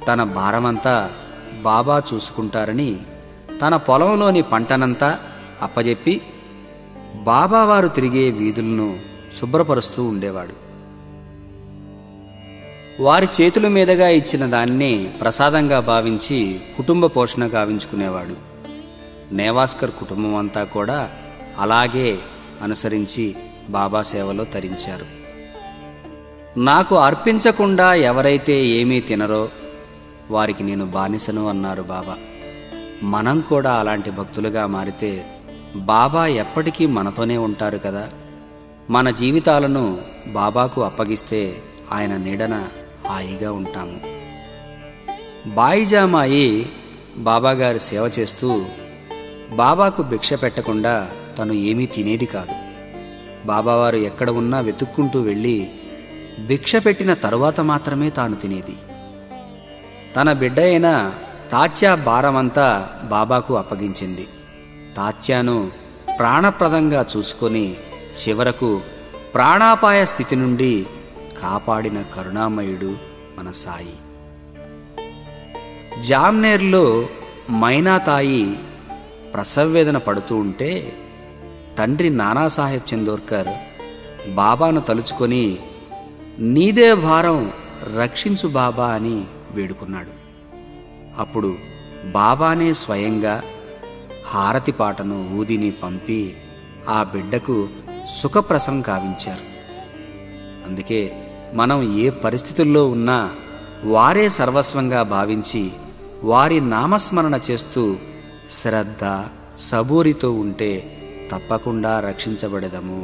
తన భారమంతా బాబా చూసుకుంటారని తన పొలంలోని పంటనంతా అప్పజెప్పి బాబావారు తిరిగే వీధులను శుభ్రపరుస్తూ ఉండేవాడు. వారి చేతుల మీదుగా ఇచ్చిన దాన్ని ప్రసాదంగా భావించి కుటుంబ పోషణ గావించుకునేవాడు. నేవాస్కర్ కుటుంబం అంతా కూడా అలాగే అనుసరించి బాబా సేవలో తరించారు. నాకు అర్పించకుండా ఎవరైతే ఏమీ తినరో వారికి నేను బానిసను అన్నారు బాబా. మనం కూడా అలాంటి భక్తులుగా మారితే బాబా ఎప్పటికీ మనతోనే ఉంటారు కదా. మన జీవితాలను బాబాకు అప్పగిస్తే ఆయన నీడన హాయిగా ఉంటాము. బాయిజామాయి బాబాగారి సేవ చేస్తూ బాబాకు భిక్ష పెట్టకుండా తను ఏమీ తినేది కాదు. బాబావారు ఎక్కడ ఉన్నా వెతుక్కుంటూ వెళ్ళి భిక్ష పెట్టిన తరువాత మాత్రమే తాను తినేది. తన బిడ్డ అయిన తాత్యా భారమంతా బాబాకు అప్పగించింది. తాత్యాను ప్రాణప్రదంగా చూసుకొని చివరకు ప్రాణాపాయ స్థితి నుండి కాపాడిన కరుణామయుడు మన సాయి. జామ్నేర్లో మైనాతాయి ప్రసవవేదన పడుతూ ఉంటే తండ్రి నానాసాహెబ్ చందోర్కర్ బాబాను తలుచుకొని నీదే భారం, రక్షించు బాబా అని వేడుకున్నాడు. అప్పుడు బాబానే స్వయంగా హారతి పాటను ఊదిని పంపి ఆ బిడ్డకు సుఖప్రసవం కావించారు. అందుకే మనం ఏ పరిస్థితుల్లో ఉన్నా వారే సర్వస్వంగా భావించి వారి నామస్మరణ చేస్తూ శ్రద్ధ సబూరితో ఉంటే తప్పకుండా రక్షించబడెదము.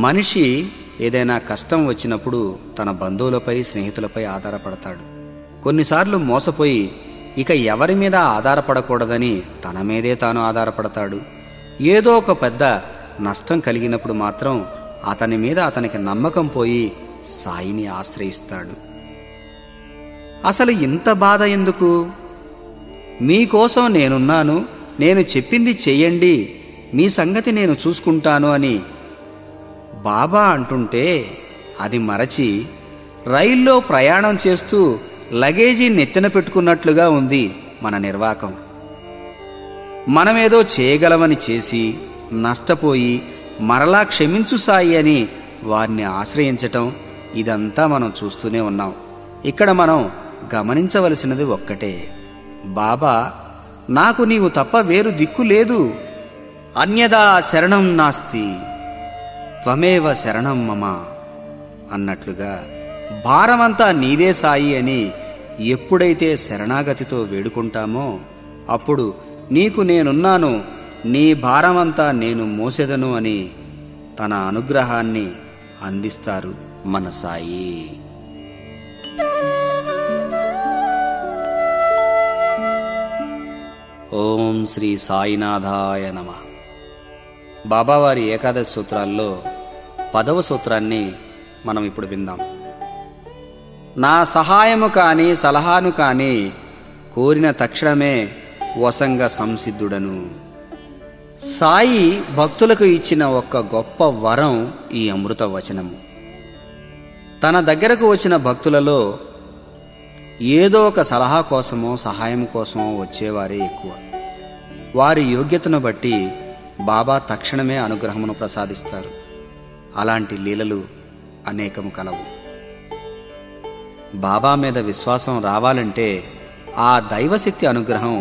మనిషి ఏదైనా కష్టం వచ్చినప్పుడు తన బంధువులపై స్నేహితులపై ఆధారపడతాడు. కొన్నిసార్లు మోసపోయి ఇక ఎవరి మీద ఆధారపడకూడదని తన మీదే తాను ఆధారపడతాడు. ఏదో ఒక పెద్ద నష్టం కలిగినప్పుడు మాత్రం అతని మీద అతనికి నమ్మకం పోయి సాయిని ఆశ్రయిస్తాడు. అసలు ఇంత బాధ ఎందుకు? మీకోసం నేనున్నాను, నేను చెప్పింది చెయ్యండి, మీ సంగతి నేను చూసుకుంటాను అని బాబా అంటుంటే అది మరచి రైల్లో ప్రయాణం చేస్తూ లగేజీ నెత్తిన పెట్టుకున్నట్లుగా ఉంది మన నిర్వాకం. మనమేదో చేయగలమని చేసి నష్టపోయి మరలా క్షమించు సాయి అని వారిని ఆశ్రయించటం, ఇదంతా మనం చూస్తూనే ఉన్నాం. ఇక్కడ మనం గమనించవలసినది ఒక్కటే, బాబా నాకు నీవు తప్ప వేరు దిక్కు లేదు, అన్యదా శరణం నాస్తి త్వమేవ శరణం మమ అన్నట్లుగా భారమంతా నీదే సాయి అని ఎప్పుడైతే శరణాగతితో వేడుకుంటామో అప్పుడు నీకు నేనున్నాను, నీ భారమంతా నేను మోసెదను అని తన అనుగ్రహాన్ని అందిస్తారు మన సాయి. ఓం శ్రీ సాయినాథాయ నమః. బాబావారి ఏకాదశి సూత్రాల్లో 10వ సూత్రాన్ని మనం ఇప్పుడు విందాం. నా సహాయము కాని సలహాను కాని కోరిన తక్షణమే వసంగ సంసిద్ధుడను. సాయి భక్తులకు ఇచ్చిన ఒక్క గొప్ప వరం ఈ అమృత వచనము. తన దగ్గరకు వచ్చిన భక్తులలో ఏదో ఒక సలహా కోసమో సహాయం కోసమో వచ్చేవారే ఎక్కువ. వారి యోగ్యతను బట్టి బాబా తక్షణమే అనుగ్రహమును ప్రసాదిస్తారు. అలాంటి లీలలు అనేకము కలవు. బాబా మీద విశ్వాసం రావాలంటే ఆ దైవశక్తి అనుగ్రహం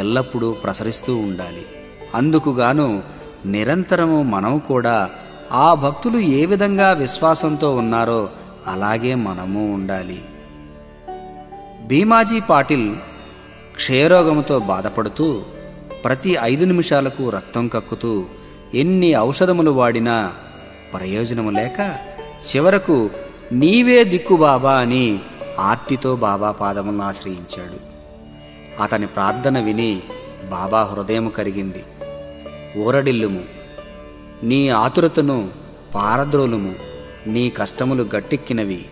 ఎల్లప్పుడూ ప్రసరిస్తూ ఉండాలి. అందుకుగాను నిరంతరము మనం కూడా ఆ భక్తులు ఏ విధంగా విశ్వాసంతో ఉన్నారో అలాగే మనము ఉండాలి. భీమాజీ పాటిల్ క్షయరోగంతో బాధపడుతూ ప్రతి 5 నిమిషాలకు రక్తం కక్కుతూ ఎన్ని ఔషధములు వాడినా ప్రయోజనము లేక చివరకు నీవే దిక్కు బాబా అని ఆర్తితో బాబా పాదములను ఆశ్రయించాడు. అతని ప్రార్థన విని బాబా హృదయం కరిగింది. ఊరడిల్లుము, నీ ఆతురతను పారద్రోలుము, నీ కష్టములు గట్టెక్కినవి.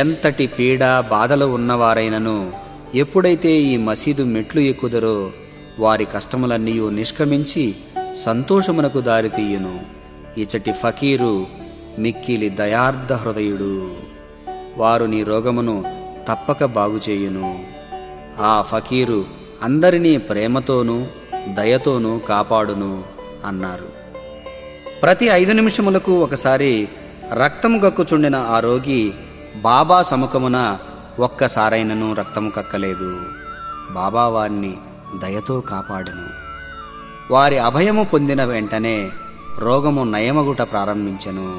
ఎంతటి పీడ బాధలు ఉన్నవారైనను ఎప్పుడైతే ఈ మసీదు మెట్లు ఎక్కుదరో వారి కష్టములన్నీ నిష్క్రమించి సంతోషమునకు దారితీయును. ఇచటి ఫకీరు మిక్కిలి దయార్ధ హృదయుడు. వారు నీ రోగమును తప్పక బాగుచేయును. ఆ ఫకీరు అందరినీ ప్రేమతోనూ దయతోనూ కాపాడును అన్నారు. ప్రతి 5 నిమిషములకు ఒకసారి రక్తము గక్కుచుండిన ఆ రోగి బాబా సముఖమున ఒక్కసారైనను రక్తము కక్కలేదు. బాబా వారిని దయతో కాపాడును. వారి అభయము పొందిన వెంటనే రోగము నయమగుట ప్రారంభించెను.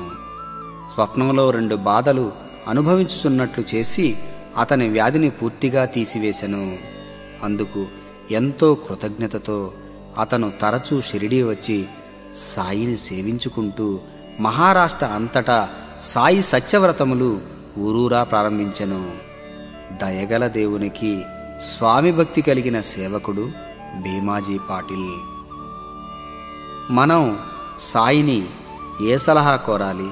స్వప్నంలో 2 బాధలు అనుభవించుచున్నట్లు చేసి అతని వ్యాధిని పూర్తిగా తీసివేశెను. అందుకు ఎంతో కృతజ్ఞతతో అతను తరచూ షిరిడీ వచ్చి సాయిని సేవించుకుంటూ మహారాష్ట్ర అంతటా సాయి సత్యవ్రతములు ఊరూరా ప్రారంభించెను. దయగల దేవునికి స్వామి భక్తి కలిగిన సేవకుడు భీమాజీ పాటిల్. మనం సాయిని ఏ సలహా కోరాలి,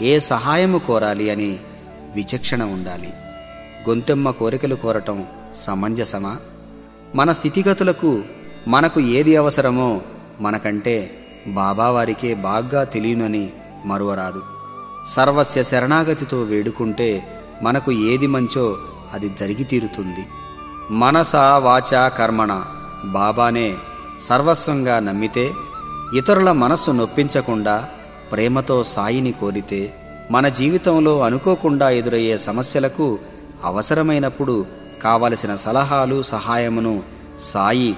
ఏ సహాయము కోరాలి అని విచక్షణ ఉండాలి. గొంతెమ్మ కోరికలు కోరటం సమంజసమా? మన స్థితిగతులకు మనకు ఏది అవసరమో మనకంటే బాబావారికే బాగా తెలియనని మరువరాదు. సర్వస్య శరణాగతితో వేడుకుంటే మనకు ఏది మంచో అది జరిగి తీరుతుంది. మనస వాచ కర్మణ బాబానే సర్వస్వంగా నమ్మితే, ఇతరుల మనస్సు నొప్పించకుండా ప్రేమతో సాయిని కోరితే, మన జీవితంలో అనుకోకుండా ఎదురయ్యే సమస్యలకు అవసరమైనప్పుడు కావలసిన సలహాలు సహాయమును సాయి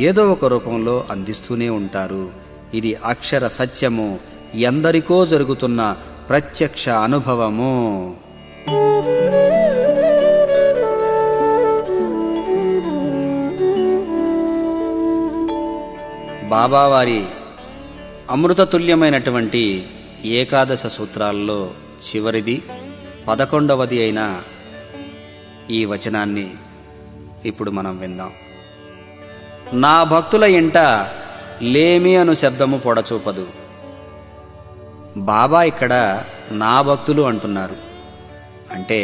ఏదో ఒక రూపంలో అందిస్తూనే ఉంటారు. ఇది అక్షర సత్యము, ఎందరికో జరుగుతున్న ప్రత్యక్ష అనుభవము. బాబావారి అమృతతుల్యమైనటువంటి ఏకాదశ సూత్రాల్లో చివరిది 11వది అయిన ఈ వచనాన్ని ఇప్పుడు మనం విందాం. నా భక్తుల ఇంట లేమి అను శబ్దము పొడచూపదు. బాబా ఇక్కడ నా భక్తులు అంటున్నారు. అంటే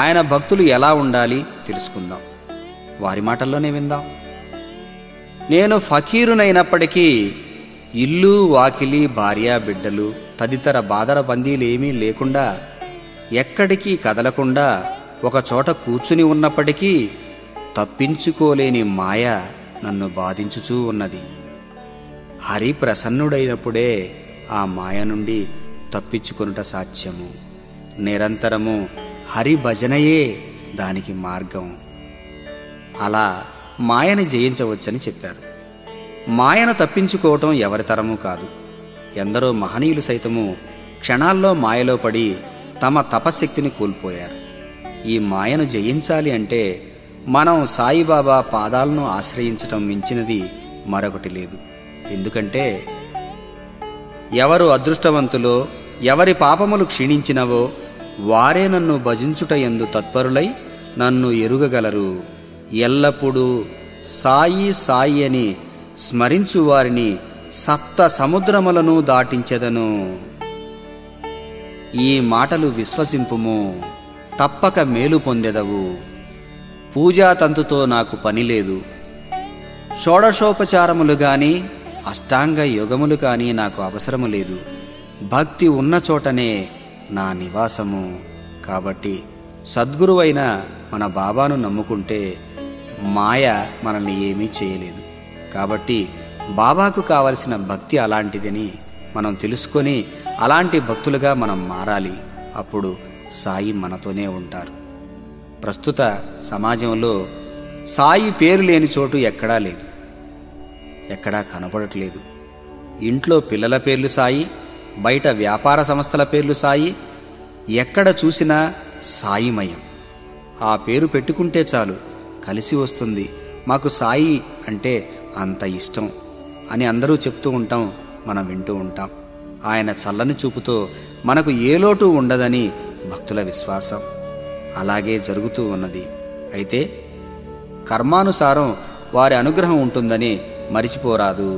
ఆయన భక్తులు ఎలా ఉండాలి తెలుసుకుందాం. వారి మాటల్లోనే విందాం. నేను ఫకీరునైనప్పటికీ ఇల్లు వాకిలి భార్య బిడ్డలు తదితర బాధర బందీలేమీ లేకుండా, ఎక్కడికి కదలకుండా ఒక చోట కూర్చుని ఉన్నప్పటికీ తప్పించుకోలేని మాయ నన్ను బాధించుచూ ఉన్నది. హరి ప్రసన్నుడైనప్పుడే ఆ మాయ నుండి తప్పించుకొనుట సాధ్యము. నిరంతరము హరి భజనయే దానికి మార్గం. అలా మాయని జయించవచ్చని చెప్పారు. మాయను తప్పించుకోవటం ఎవరితరము కాదు. ఎందరో మహనీయులు సైతము క్షణాల్లో మాయలో పడి తమ తపశక్తిని కోల్పోయారు. ఈ మాయను జయించాలి అంటే మనం సాయిబాబా పాదాలను ఆశ్రయించటం మించినది మరొకటి లేదు. ఎందుకంటే ఎవరు అదృష్టవంతులో, ఎవరి పాపములు క్షీణించినవో వారే నన్ను భజించుట యందు తత్పరులై నన్ను ఎరుగగలరు. ఎల్లప్పుడూ సాయి సాయి అని స్మరించు వారిని సప్త సముద్రములను దాటించెదను. ఈ మాటలు విశ్వసింపుము, తప్పక మేలు పొందెదవు. పూజాతంతుతో నాకు పని లేదు. షోడశోపచారములు గాని అష్టాంగ యోగములు కానీ నాకు అవసరము లేదు. భక్తి ఉన్న చోటనే నా నివాసము. కాబట్టి సద్గురువైన మన బాబాను నమ్ముకుంటే మాయ మనల్ని ఏమీ చేయలేదు. కాబట్టి బాబాకు కావలసిన భక్తి అలాంటిదని మనం తెలుసుకొని అలాంటి భక్తులుగా మనం మారాలి. అప్పుడు సాయి మనతోనే ఉంటారు. ప్రస్తుత సమాజంలో సాయి పేరు లేని చోటు ఎక్కడా లేదు, ఎక్కడా కనపడట్లేదు. ఇంట్లో పిల్లల పేర్లు సాయి, బయట వ్యాపార సంస్థల పేర్లు సాయి, ఎక్కడ చూసినా సాయిమయం. ఆ పేరు పెట్టుకుంటే చాలు, కలిసి వస్తుంది. మాకు సాయి అంటే అంత ఇష్టం అని అందరూ చెప్తూ ఉంటాం, మనం వింటూ ఉంటాం. ఆయన చల్లని చూపుతో మనకు ఏ లోటు ఉండదని భక్తుల విశ్వాసం. అలాగే జరుగుతూ ఉన్నది. అయితే కర్మానుసారం వారి అనుగ్రహం ఉంటుందని మరిచిపోరాదు.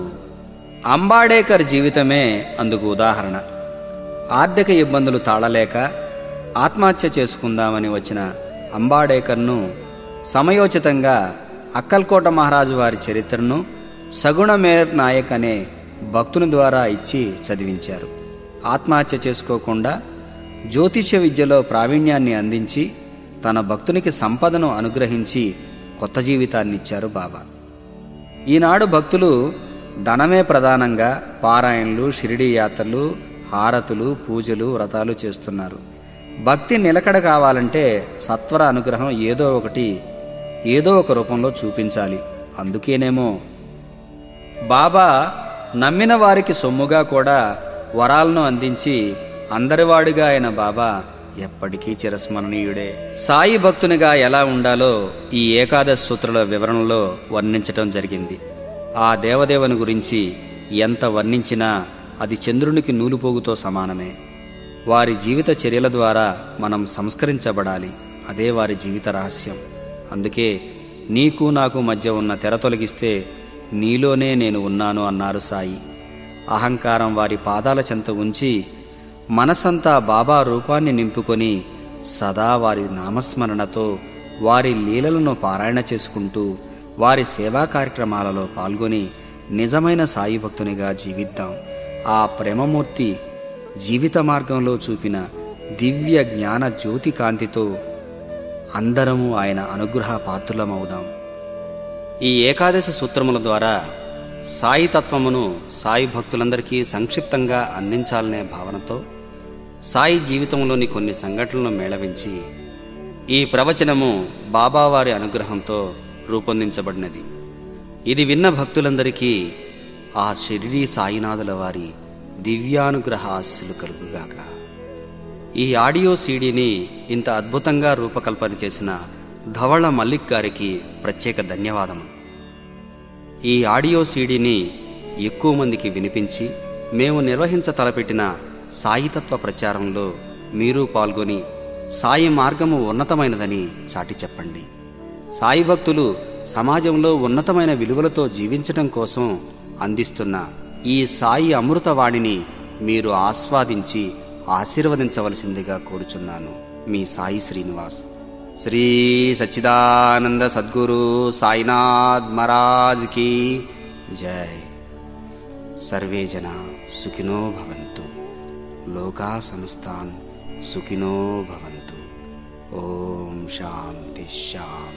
అంబాడేకర్ జీవితమే అందుకు ఉదాహరణ. ఆర్థిక ఇబ్బందులు తాళలేక ఆత్మహత్య చేసుకుందామని వచ్చిన అంబాడేకర్ను సమయోచితంగా అక్కల్కోట మహారాజు వారి చరిత్రను సగుణ మేర్ నాయక్ అనే భక్తుని ద్వారా ఇచ్చి చదివించారు. ఆత్మహత్య చేసుకోకుండా జ్యోతిష్య విద్యలో ప్రావీణ్యాన్ని అందించి తన భక్తునికి సంపదను అనుగ్రహించి కొత్త జీవితాన్నిచ్చారు బాబా. ఈనాడు భక్తులు ధనమే ప్రధానంగా పారాయణలు, షిరిడీ యాత్రలు, హారతులు, పూజలు, వ్రతాలు చేస్తున్నారు. భక్తి నిలకడ కావాలంటే సత్వర అనుగ్రహం ఏదో ఒక రూపంలో చూపించాలి. అందుకేనేమో బాబా నమ్మిన వారికి సొమ్ముగా కూడా వరాలను అందించి అందరివాడిగా అయిన బాబా ఎప్పటికీ చిరస్మరణీయుడే. సాయి భక్తునిగా ఎలా ఉండాలో ఈ ఏకాదశి సూత్రాల వివరణలో వర్ణించటం జరిగింది. ఆ దేవదేవుని గురించి ఎంత వర్ణించినా అది చంద్రునికి నూలుపోగుతో సమానమే. వారి జీవిత చర్యల ద్వారా మనం సంస్కరించబడాలి. అదే వారి జీవిత రహస్యం. అందుకే నీకు నాకు మధ్య ఉన్న తెర తొలగిస్తే నీలోనే నేను ఉన్నాను అన్నారు సాయి. అహంకారం వారి పాదాల చెంత ఉంచి మనసంతా బాబా రూపాన్ని నింపుకొని సదా వారి నామస్మరణతో వారి లీలలను పారాయణ చేసుకుంటూ వారి సేవా కార్యక్రమాలలో పాల్గొని నిజమైన సాయి భక్తునిగా జీవిద్దాం. ఆ ప్రేమమూర్తి జీవిత మార్గంలో చూపిన దివ్య జ్ఞాన జ్యోతి కాంతితో అందరము ఆయన అనుగ్రహ పాత్రులమవుదాం. ఈ ఏకాదశి సూత్రముల ద్వారా సాయి తత్వమును సాయి భక్తులందరికీ సంక్షిప్తంగా అందించాలనే భావనతో సాయి జీవితంలోని కొన్ని సంఘటనలను మేళవించి ఈ ప్రవచనము బాబావారి అనుగ్రహంతో రూపొందించబడినది. ఇది విన్న భక్తులందరికీ ఆ షిరిడీ సాయినాథుల వారి దివ్యానుగ్రహ ఆశీస్సులు కలుగుగాక. ఈ ఆడియో సీడీని ఇంత అద్భుతంగా రూపకల్పన చేసిన ధవళ మల్లిక్ గారికి ప్రత్యేక ధన్యవాదములు. ఈ ఆడియో సీడీని ఎక్కువ మందికి వినిపించి మేము నిర్వహించతలపెట్టిన సాయితత్వ ప్రచారంలో మీరు పాల్గొని సాయి మార్గము ఉన్నతమైనదని చాటి చెప్పండి. సాయి భక్తులు సమాజంలో ఉన్నతమైన విలువలతో జీవించడం కోసం అందిస్తున్న ఈ సాయి అమృతవాణిని మీరు ఆస్వాదించి ఆశీర్వదించవలసిందిగా కోరుచున్నాను. మీ సాయి శ్రీనివాస్. శ్రీ సచ్చిదానంద సద్గురు సాయినాథ్ మహారాజ్ की जय. सर्वे जना सुखिनो भवन्तु. लोका समस्तान् सुखिनो भवन्तु. ओम शांति शांति.